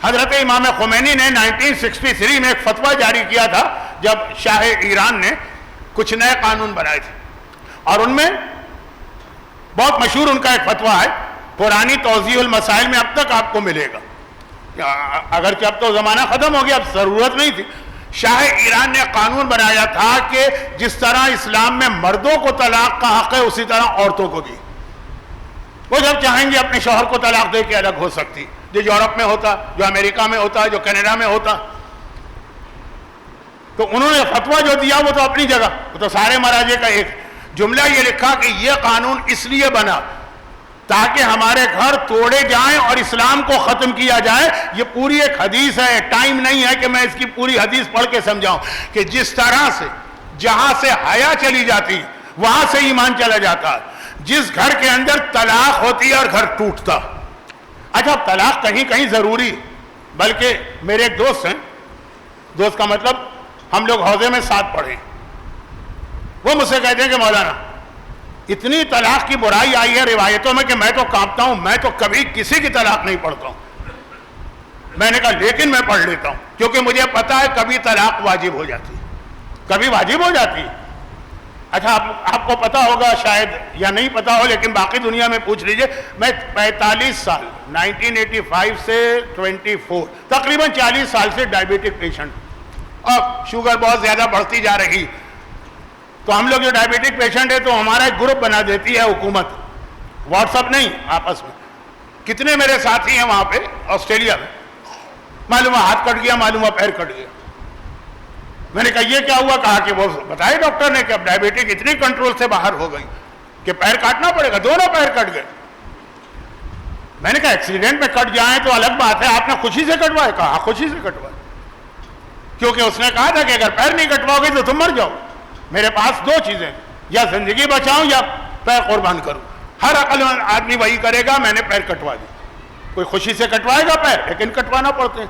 حضرت امام خمینی نے 1963 میں ایک فتویٰ جاری کیا تھا جب شاہ ایران نے کچھ نئے قانون بنائے تھے، اور ان میں بہت مشہور ان کا ایک فتویٰ ہے، پرانی توضیح المسائل میں اب تک آپ کو ملے گا، اگرچہ اب تو زمانہ ختم ہو گیا، اب ضرورت نہیں تھی۔ شاہ ایران نے قانون بنایا تھا کہ جس طرح اسلام میں مردوں کو طلاق کا حق ہے اسی طرح عورتوں کو بھی، وہ جب چاہیں گے اپنے شوہر کو طلاق دے کے الگ ہو سکتی، جو یورپ میں ہوتا، جو امریکہ میں ہوتا، جو کینیڈا میں ہوتا۔ تو انہوں نے فتویٰ جو دیا وہ تو اپنی جگہ، وہ تو سارے مراجع کا ایک جملہ یہ لکھا کہ یہ قانون اس لیے بنا تاکہ ہمارے گھر توڑے جائیں اور اسلام کو ختم کیا جائے۔ یہ پوری ایک حدیث ہے، ٹائم نہیں ہے کہ میں اس کی پوری حدیث پڑھ کے سمجھاؤں کہ جس طرح سے جہاں سے حیا چلی جاتی وہاں سے ایمان چلا جاتا، جس گھر کے اندر طلاق ہوتی ہے اور گھر ٹوٹتا۔ اچھا طلاق کہیں کہیں ضروری، بلکہ میرے ایک دوست ہیں، دوست کا مطلب ہم لوگ حوضے میں ساتھ پڑھے، وہ مجھ سے کہتے ہیں کہ مولانا اتنی طلاق کی برائی آئی ہے روایتوں میں کہ میں تو کانپتا ہوں، میں تو کبھی کسی کی طلاق نہیں پڑھتا ہوں۔ میں نے کہا لیکن میں پڑھ لیتا ہوں کیونکہ مجھے پتا ہے کبھی طلاق واجب ہو جاتی ہے، کبھی واجب ہو جاتی ہے۔ اچھا آپ کو پتا ہوگا شاید یا نہیں پتا ہو، لیکن باقی دنیا میں پوچھ لیجئے، میں 45 سال 1985 سے 24 تقریباً 40 سال سے ڈائبیٹک پیشنٹ، اور شوگر بہت زیادہ بڑھتی جا رہی، تو ہم لوگ جو ڈائبیٹک پیشنٹ ہے تو ہمارا ایک گروپ بنا دیتی ہے حکومت، واٹس ایپ نہیں، آپس میں کتنے میرے ساتھی ہیں وہاں پہ آسٹریلیا میں، معلوم ہاتھ کٹ گیا، معلوم پیر کٹ گیا۔ میں نے کہا یہ کیا ہوا؟ کہا کہ وہ بتائے ڈاکٹر نے کہ اب ڈائبیٹک اتنی کنٹرول سے باہر ہو گئی کہ پیر کاٹنا پڑے گا، دونوں پیر کٹ گئے۔ میں نے کہا ایکسیڈنٹ میں کٹ جائیں تو الگ بات ہے، آپ نے خوشی سے کٹوائے؟ کہا خوشی سے کٹوائے، کیونکہ اس نے کہا تھا کہ اگر پیر نہیں کٹواؤ گے تو تم مر جاؤ۔ میرے پاس دو چیزیں، یا زندگی بچاؤں یا پیر قربان کروں۔ ہر عقل مند آدمی وہی کرے گا، میں نے پیر کٹوا دی۔ کوئی خوشی سے کٹوائے گا پیر، لیکن کٹوانا پڑتے ہیں۔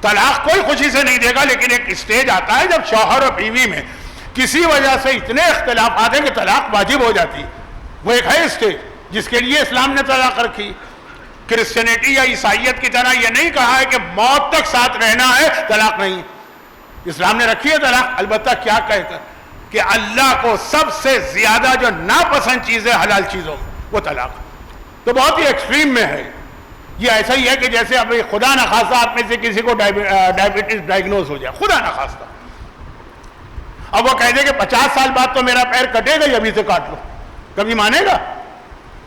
طلاق کوئی خوشی سے نہیں دے گا، لیکن ایک اسٹیج آتا ہے جب شوہر اور بیوی میں کسی وجہ سے اتنے اختلافات ہیں کہ طلاق واجب ہو جاتی، وہ ایک ہے اسٹیج جس کے لیے اسلام نے طلاق رکھی۔ کرسچینٹی یا عیسائیت کی طرح یہ نہیں کہا ہے کہ موت تک ساتھ رہنا ہے، طلاق نہیں، اسلام نے رکھی ہے طلاق، البتہ کیا کہہ کر کہ اللہ کو سب سے زیادہ جو ناپسند چیز ہے حلال چیزوں میں وہ طلاق، تو بہت ہی ایکسٹریم میں ہے۔ یہ ایسا ہی ہے کہ جیسے اب خدا نخواستہ آپ میں سے کسی کو ڈائبٹیز ڈائگنوز ہو جائے، خدا نخواستہ، اب وہ کہہ دے کہ 50 سال بعد تو میرا پیر کٹے گا، ابھی سے کاٹ لو، کبھی مانے گا؟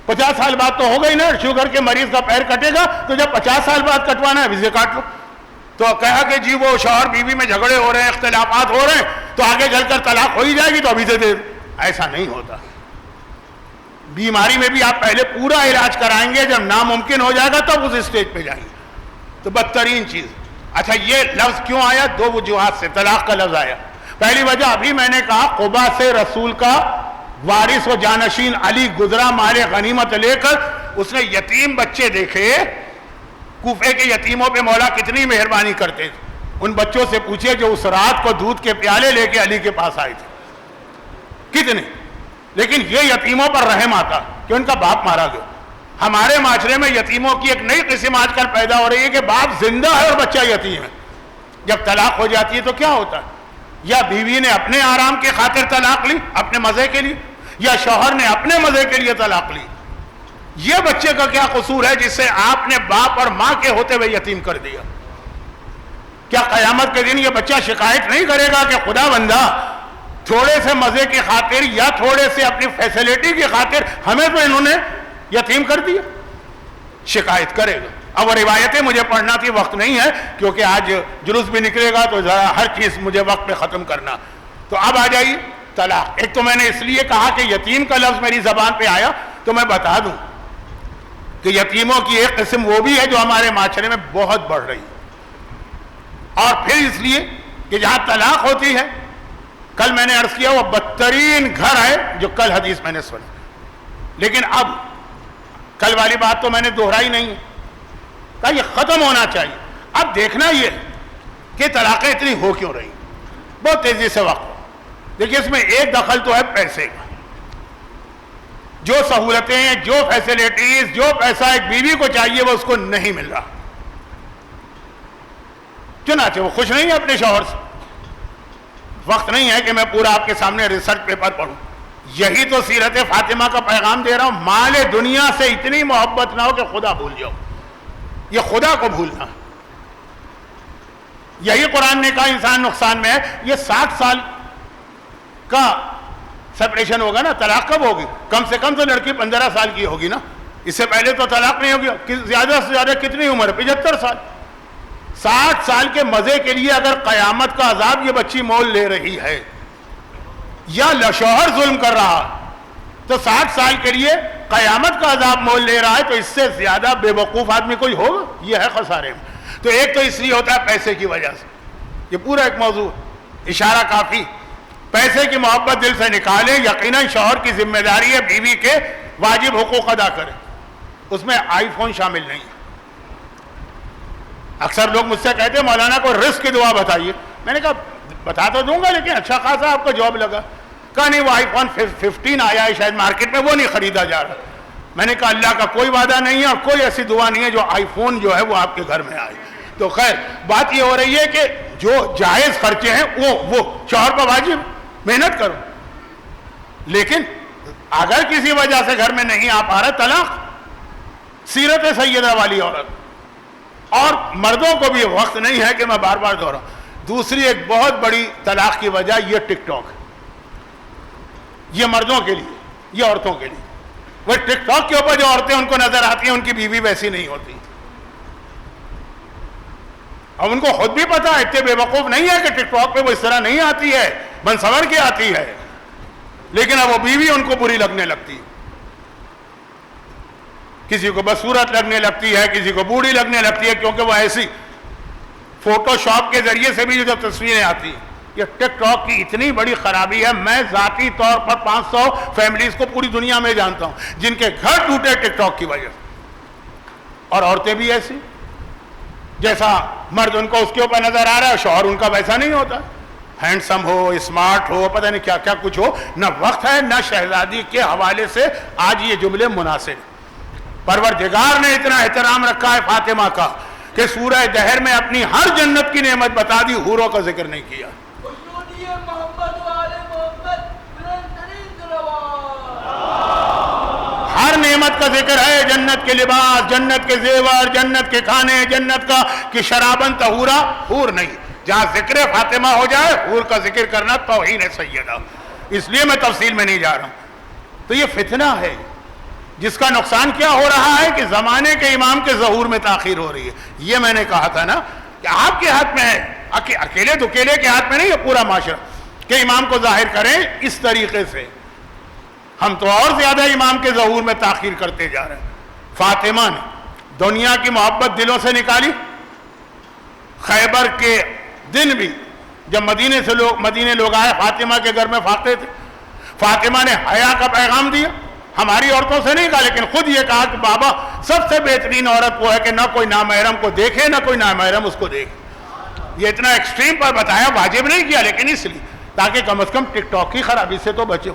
50 سال بعد تو ہو گئی نا، شوگر کے مریض کا پیر کٹے گا تو جب 50 سال بعد کٹوانا ہے ابھی سے کاٹ لو۔ تو کہا کہ جی وہ شوہر بیوی میں جھگڑے ہو رہے ہیں، اختلافات ہو رہے ہیں، تو آگے چل کر طلاق ہو ہی جائے گی تو ابھی سے دے، ایسا نہیں ہوتا۔ بیماری میں بھی آپ پہلے پورا علاج کرائیں گے، جب ناممکن ہو جائے گا تب اس اسٹیج پہ جائیں گے، تو بدترین چیز۔ اچھا یہ لفظ کیوں آیا؟ دو وجوہات سے طلاق کا لفظ آیا۔ پہلی وجہ ابھی میں نے کہا، قبا سے رسول کا وارث و جانشین علی گزرا مال غنیمت لے کر، اس نے یتیم بچے دیکھے، کوفے کے یتیموں پہ مولا کتنی مہربانی کرتے تھے۔ ان بچوں سے پوچھے جو اس رات کو دودھ کے پیالے لے کے علی کے پاس آئے تھے، کتنے، لیکن یہ یتیموں پر رحم آتا کہ ان کا باپ مارا گیا۔ ہمارے معاشرے میں یتیموں کی ایک نئی قسم آج کل پیدا ہو رہی ہے کہ باپ زندہ ہے اور بچہ یتیم ہے۔ جب طلاق ہو جاتی ہے تو کیا ہوتا ہے؟ یا بیوی نے اپنے آرام کی خاطر طلاق لی، اپنے مزے کے لیے، یا شوہر نے اپنے مزے کے لیے طلاق لی۔ یہ بچے کا کیا قصور ہے جس سے آپ نے باپ اور ماں کے ہوتے ہوئے یتیم کر دیا؟ کیا قیامت کے دن یہ بچہ شکایت نہیں کرے گا کہ خدا بندہ تھوڑے سے مزے کی خاطر یا تھوڑے سے اپنی فیسلٹی کی خاطر ہمیں تو انہوں نے یتیم کر دیا؟ شکایت کرے گا۔ اب وہ روایتیں مجھے پڑھنا تھی، وقت نہیں ہے کیونکہ آج جلوس بھی نکلے گا تو ذرا ہر چیز مجھے وقت پہ ختم کرنا۔ تو اب آ جائیے طلاق۔ ایک تو میں نے اس لیے کہا کہ یتیم کا لفظ میری زبان پہ آیا تو میں بتا دوں کہ یتیموں کی ایک قسم وہ بھی ہے جو ہمارے معاشرے میں بہت بڑھ رہی ہے، اور پھر اس لیے کہ جہاں طلاق ہوتی ہے، کل میں نے عرض کیا وہ بدترین گھر ہے جو کل حدیث میں نے سنا، لیکن اب کل والی بات تو میں نے دہرائی نہیں ہے، کہا یہ ختم ہونا چاہیے۔ اب دیکھنا یہ کہ طلاقیں اتنی ہو کیوں رہی، بہت تیزی سے وقت۔ دیکھیے اس میں ایک دخل تو ہے پیسے کا، جو سہولتیں، جو فیسلٹیز، جو پیسہ ایک بیوی کو چاہیے وہ اس کو نہیں مل رہا۔ چنانچہ وہ خوش نہیں ہے اپنے شوہر سے. وقت نہیں ہے کہ میں پورا آپ کے سامنے ریسرچ پیپر پڑھوں. یہی تو سیرت فاطمہ کا پیغام دے رہا ہوں. مال دنیا سے اتنی محبت نہ ہو کہ خدا بھول جاؤ. یہ خدا کو بھولنا. یہی قرآن نے کہا انسان نقصان میں ہے. یہ 60 سال کا سپریشن ہوگا نا, طلاق کب ہوگی؟ کم سے کم تو لڑکی 15 سال کی ہوگی نا. اس سے پہلے تو طلاق نہیں ہوگی. زیادہ سے زیادہ کتنی عمر ہے؟ 75 سال. 60 سال کے مزے کے لیے اگر قیامت کا عذاب یہ بچی مول لے رہی ہے یا شوہر ظلم کر رہا تو 60 سال کے لیے قیامت کا عذاب مول لے رہا ہے, تو اس سے زیادہ بے وقوف آدمی کوئی ہوگا؟ یہ ہے خسارے میں. تو ایک تو اس لیے ہوتا ہے پیسے کی وجہ سے. یہ پورا ایک موضوع اشارہ کافی. پیسے کی محبت دل سے نکالیں. یقیناً شوہر کی ذمہ داری ہے بیوی کے واجب حقوق ادا کرے. اس میں آئی فون شامل نہیں. اکثر لوگ مجھ سے کہتے ہیں مولانا کو رزق کی دعا بتائیے. میں نے کہا بتا تو دوں گا لیکن اچھا خاصا آپ کو جاب لگا. کہا نہیں وہ آئی فون 15 آیا ہے شاید مارکیٹ میں, وہ نہیں خریدا جا رہا. میں نے کہا اللہ کا کوئی وعدہ نہیں ہے اور کوئی ایسی دعا نہیں ہے جو آئی فون جو ہے وہ آپ کے گھر میں آئے. تو خیر بات یہ ہو رہی ہے کہ جو جائز خرچے ہیں وہ شوہر پر واجب محنت کرو. لیکن اگر کسی وجہ سے گھر میں نہیں آ پا رہا, طلاق. سیرت سیدہ والی عورت. اور مردوں کو بھی وقت نہیں ہے کہ میں بار بار دہراؤں. دوسری ایک بہت بڑی طلاق کی وجہ یہ ٹک ٹاک. یہ مردوں کے لیے, یہ عورتوں کے لیے. وہ ٹک ٹاک کے اوپر جو عورتیں ان کو نظر آتی ہیں ان کی بیوی ویسی نہیں ہوتی. اب ان کو خود بھی پتا ہے, اتنے بے وقوف نہیں ہے کہ ٹک ٹاک پہ وہ اس طرح نہیں آتی ہے, بن سنور کے آتی ہے, لیکن اب وہ بیوی ان کو بری لگنے لگتی ہے. کسی کو بدصورت لگنے لگتی ہے, کسی کو بوڑھی لگنے لگتی ہے, کیونکہ وہ ایسی فوٹو شاپ کے ذریعے سے بھی جو تصویریں آتی ہیں. یہ ٹک ٹاک کی اتنی بڑی خرابی ہے. میں ذاتی طور پر 500 فیملیز کو پوری دنیا میں جانتا ہوں جن کے گھر ٹوٹے ٹک ٹاک کی وجہ سے. اور عورتیں بھی ایسی, جیسا مرد ان کو اس کے اوپر نظر آ رہا ہے شوہر ان کا ویسا نہیں ہوتا. ہینڈسم ہو, اسمارٹ ہو, پتہ نہیں کیا کیا کچھ ہو, نہ وقت ہے نہ شہزادی کے حوالے سے آج یہ جملے مناسب. پروردگار نے اتنا احترام رکھا ہے فاطمہ کا کہ سورہ دہر میں اپنی ہر جنت کی نعمت بتا دی, حوروں کا ذکر نہیں کیا. ہر نعمت کا ذکر ہے, جنت کے لباس, جنت کے زیور, جنت کے کھانے, جنت کا کہ شرابن طہورا, حور نہیں. جہاں ذکر فاطمہ ہو جائے حور کا ذکر کرنا توہین ہے سیدہ. اس لیے میں تفصیل میں نہیں جا رہا ہوں. تو یہ فتنہ ہے جس کا نقصان کیا ہو رہا ہے کہ زمانے کے امام کے ظہور میں تاخیر ہو رہی ہے. یہ میں نے کہا تھا نا کہ آپ کے ہاتھ میں ہے, اکیلے دکیلے کے ہاتھ میں نہیں ہے پورا معاشرہ کہ امام کو ظاہر کریں اس طریقے سے. ہم تو اور زیادہ امام کے ظہور میں تاخیر کرتے جا رہے ہیں. فاطمہ نے دنیا کی محبت دلوں سے نکالی. خیبر کے دن بھی جب مدینے لوگ آئے فاطمہ کے گھر میں فاقے تھے, فاطمہ نے حیا کا پیغام دیا. ہماری عورتوں سے نہیں کہا لیکن خود یہ کہا کہ بابا سب سے بہترین عورت وہ ہے کہ نہ کوئی نامحرم کو دیکھے نہ کوئی نامحرم اس کو دیکھے. یہ اتنا ایکسٹریم پر بتایا, واجب نہیں کیا لیکن اس لیے تاکہ کم از کم ٹک ٹاک کی خرابی سے تو بچو.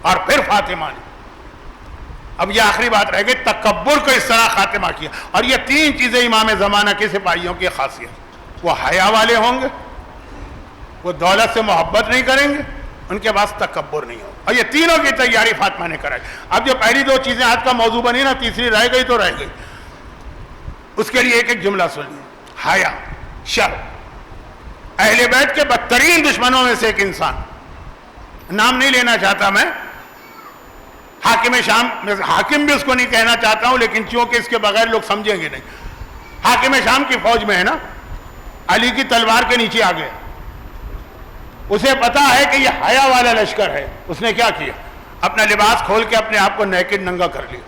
اور پھر فاطمہ نے, اب یہ آخری بات رہ گئی, تکبر کو اس طرح خاتمہ کیا. اور یہ 3 چیزیں امام زمانہ کے سپاہیوں کی خاصیت. وہ حیا والے ہوں گے, وہ دولت سے محبت نہیں کریں گے, ان کے پاس تکبر نہیں ہوگا. اور یہ تینوں کی تیاری فاطمہ نے کرائی. اب جو پہلی 2 چیزیں آج کا موضوع بنی نا, تیسری رہ گئی تو رہ گئی. اس کے لیے ایک ایک جملہ سنیے. حیا, شرم. اہل بیت کے بدترین دشمنوں میں سے ایک انسان, نام نہیں لینا چاہتا میں, حاکم شام, حاکم بھی اس کو نہیں کہنا چاہتا ہوں لیکن چونکہ اس کے بغیر لوگ سمجھیں گے نہیں. حاکم شام کی فوج میں ہے نا, علی کی تلوار کے نیچے آ گئے. اسے پتا ہے کہ یہ حیا والا لشکر ہے. اس نے کیا کیا, اپنا لباس کھول کے اپنے آپ کو نیکڈ ننگا کر لیا.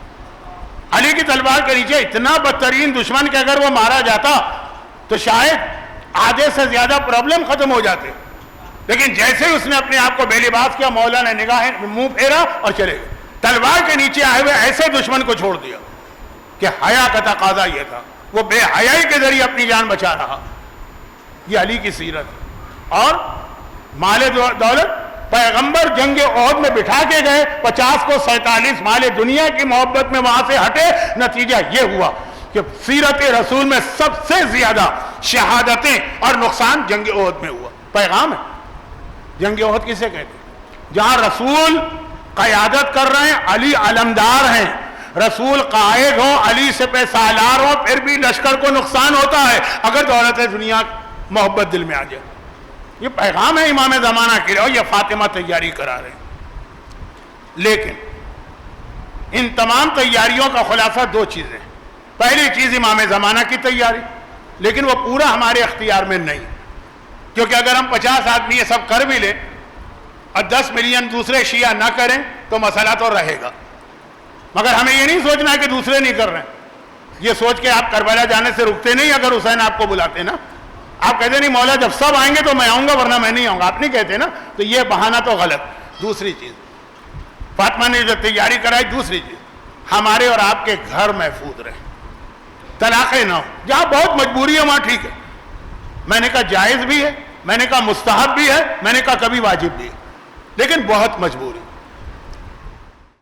علی کی تلوار کے نیچے اتنا بدترین دشمن کہ اگر وہ مارا جاتا تو شاید آدھے سے زیادہ پرابلم ختم ہو جاتے. لیکن جیسے ہی اس نے اپنے آپ کو بے لباس کیا, مولا نے نگاہیں منہ پھیرا اور چلے گئے. تلوار کے نیچے آئے ہوئے ایسے دشمن کو چھوڑ دیا کہ حیا کا تقاضا یہ تھا. وہ بے حیائی کے ذریعے اپنی جان بچا رہا. یہ علی کی سیرت. اور مال دولت, پیغمبر جنگ احد میں بٹھا کے گئے, 50 کو 47 مال دنیا کی محبت میں وہاں سے ہٹے. نتیجہ یہ ہوا کہ سیرت رسول میں سب سے زیادہ شہادتیں اور نقصان جنگ احد میں ہوا. پیغام ہے. جنگ احد کسے کہتے ہیں؟ جہاں رسول قیادت کر رہے ہیں, علی علمدار ہیں, رسول قائد ہو, علی سے پہ سالار ہو, پھر بھی لشکر کو نقصان ہوتا ہے اگر دولت دنیا محبت دل میں آ جائے. یہ پیغام ہے امام زمانہ کے لیے, اور یہ فاطمہ تیاری کرا رہے ہیں. لیکن ان تمام تیاریوں کا خلاصہ دو چیزیں. پہلی چیز امام زمانہ کی تیاری, لیکن وہ پورا ہمارے اختیار میں نہیں, کیونکہ اگر ہم 50 آدمی یہ سب کر بھی لیں اور 10 ملین دوسرے شیعہ نہ کریں تو مسئلہ تو رہے گا. مگر ہمیں یہ نہیں سوچنا ہے کہ دوسرے نہیں کر رہے ہیں. یہ سوچ کے آپ کربلا جانے سے رکتے نہیں. اگر حسین آپ کو بلاتے نا, آپ کہتے نہیں مولا جب سب آئیں گے تو میں آؤں گا ورنہ میں نہیں آؤں گا, آپ نہیں کہتے نا, تو یہ بہانہ تو غلط. دوسری چیز فاطمہ نے جو تیاری کرائی, دوسری چیز ہمارے اور آپ کے گھر محفوظ رہے, طلاقیں نہ ہو. جہاں بہت مجبوری ہے وہاں ٹھیک ہے, میں نے کہا جائز بھی ہے, میں نے کہا مستحب بھی ہے, میں نے کہا کبھی واجب بھی ہے, لیکن بہت مجبوری.